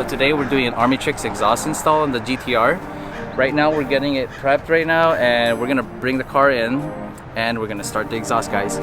today we're doing an Army Trix exhaust install on the GTR. Right now we're getting it prepped right now, and we're gonna bring the car in and we're gonna start the exhaust, guys.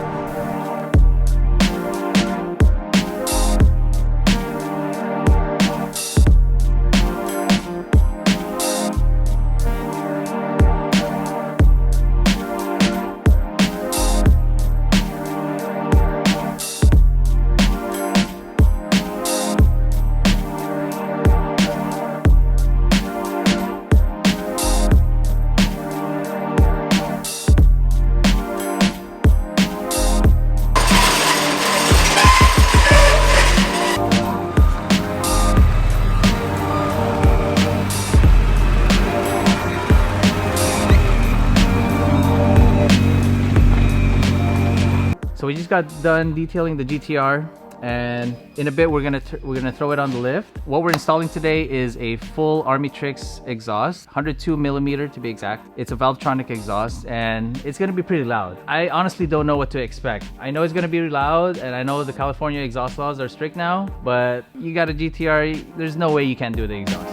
So we just got done detailing the GTR, and in a bit we're gonna throw it on the lift. What we're installing today is a full Army Trix exhaust, 102mm to be exact. It's a Valvetronic exhaust, and it's gonna be pretty loud. I honestly don't know what to expect. I know it's gonna be loud, and I know the California exhaust laws are strict now, but you got a GTR, there's no way you can't do the exhaust.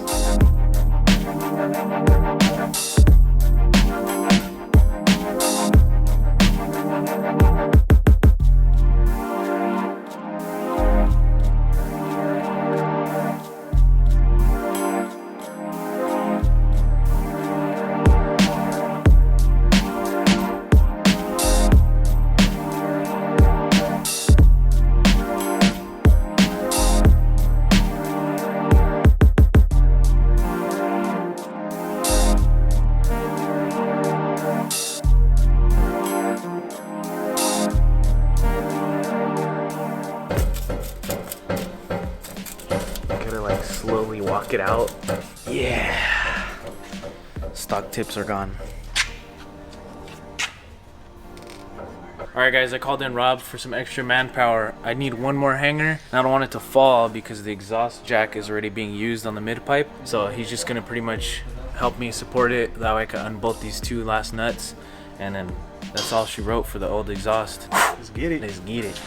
Slowly walk it out. Yeah. Stock tips are gone. Alright guys, I called in Rob for some extra manpower. I need one more hanger. I don't want it to fall because the exhaust jack is already being used on the mid pipe. So he's just gonna pretty much help me support it. That way I can unbolt these two last nuts. And then that's all she wrote for the old exhaust. Let's get it. Let's get it.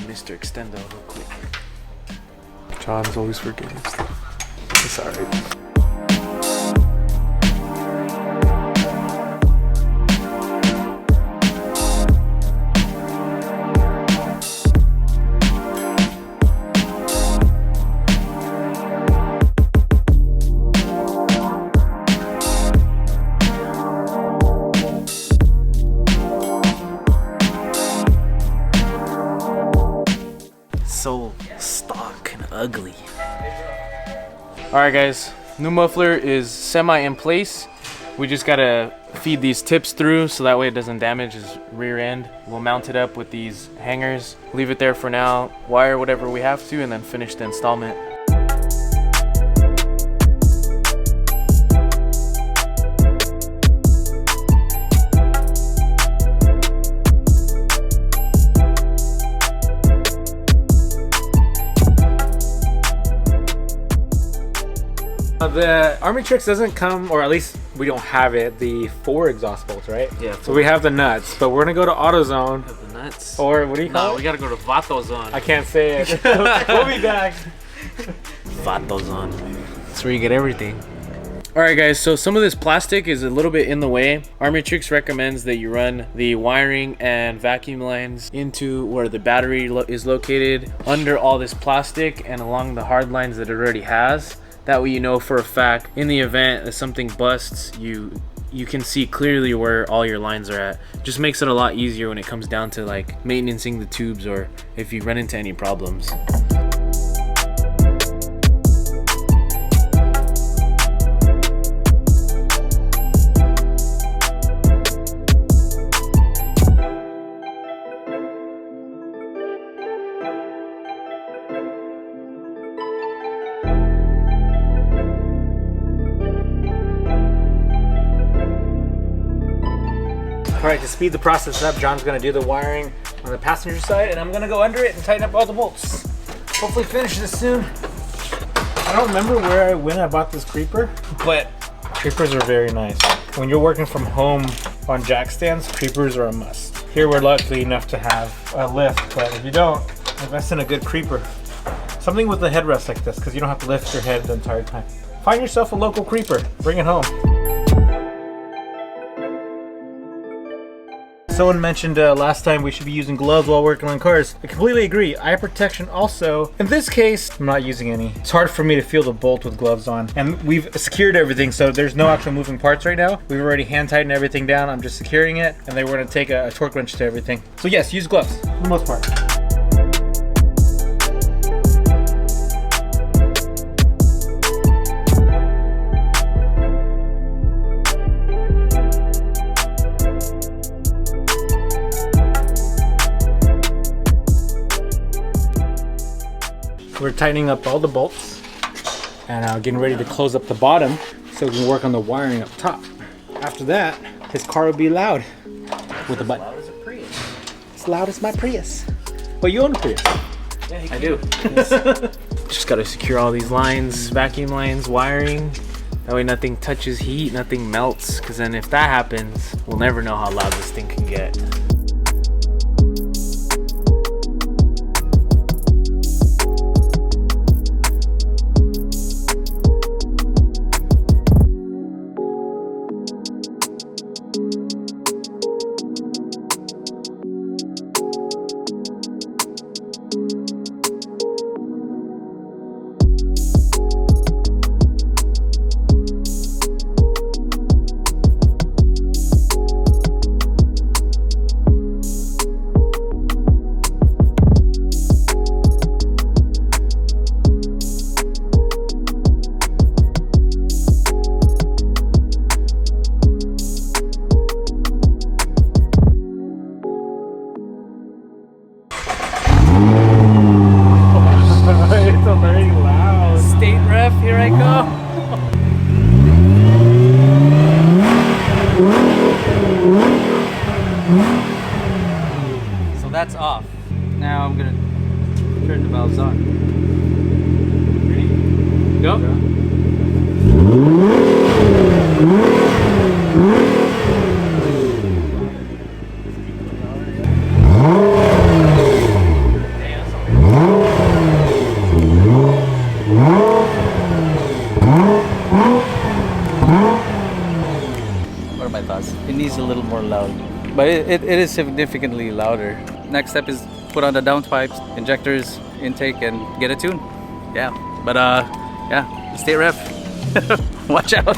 Mr. Extendo real quick. John's always forgetting stuff. It's alright. So stock and ugly. Alright guys, new muffler is semi in place. We just gotta feed these tips through so that way it doesn't damage his rear end. We'll mount it up with these hangers, leave it there for now, wire whatever we have to, and then finish the installment. The Army Trix doesn't come, or at least we don't have it, the 4 exhaust bolts, right? Yeah. So we have the nuts, but we're gonna go to AutoZone. The nuts. Or what do you call it? We gotta go to VatoZone. I can't say it. We'll be back. VatoZone. That's where you get everything. Alright guys, so some of this plastic is a little bit in the way. Army Trix recommends that you run the wiring and vacuum lines into where the battery is located, under all this plastic and along the hard lines that it already has. That way you know for a fact, in the event that something busts, you can see clearly where all your lines are at. Just makes it a lot easier when it comes down to like maintaining the tubes or if you run into any problems. Alright, to speed the process up, John's gonna do the wiring on the passenger side, and I'm gonna go under it and tighten up all the bolts. Hopefully finish this soon. I don't remember when I bought this creeper, but creepers are very nice. When you're working from home on jack stands, creepers are a must. Here we're lucky enough to have a lift, but if you don't, Invest in a good creeper. Something with a headrest like this, because you don't have to lift your head the entire time. Find yourself a local creeper. Bring it home. Someone mentioned last time we should be using gloves while working on cars. I completely agree. Eye protection also. In this case, I'm not using any. It's hard for me to feel the bolt with gloves on. And we've secured everything, so there's no actual moving parts right now. We've already hand tightened everything down. I'm just securing it, and then we're gonna take a torque wrench to everything. So yes, use gloves for the most part. We're tightening up all the bolts and getting ready to close up the bottom so we can work on the wiring up top. After that, his car will be loud with the button. Loud as a Prius. It's loud as my Prius. Well, you own a Prius. Yeah, I do. Just gotta secure all these lines, vacuum lines, wiring. That way nothing touches heat, nothing melts. Because then if that happens, we'll never know how loud this thing can get. Here I go. So that's off. Now I'm gonna turn the valves on. Ready? Go. What are my thoughts? It needs a little more loud, but it is significantly louder. Next step is put on the downpipes, injectors, intake, and get it tuned. Yeah, but yeah, state ref, watch out.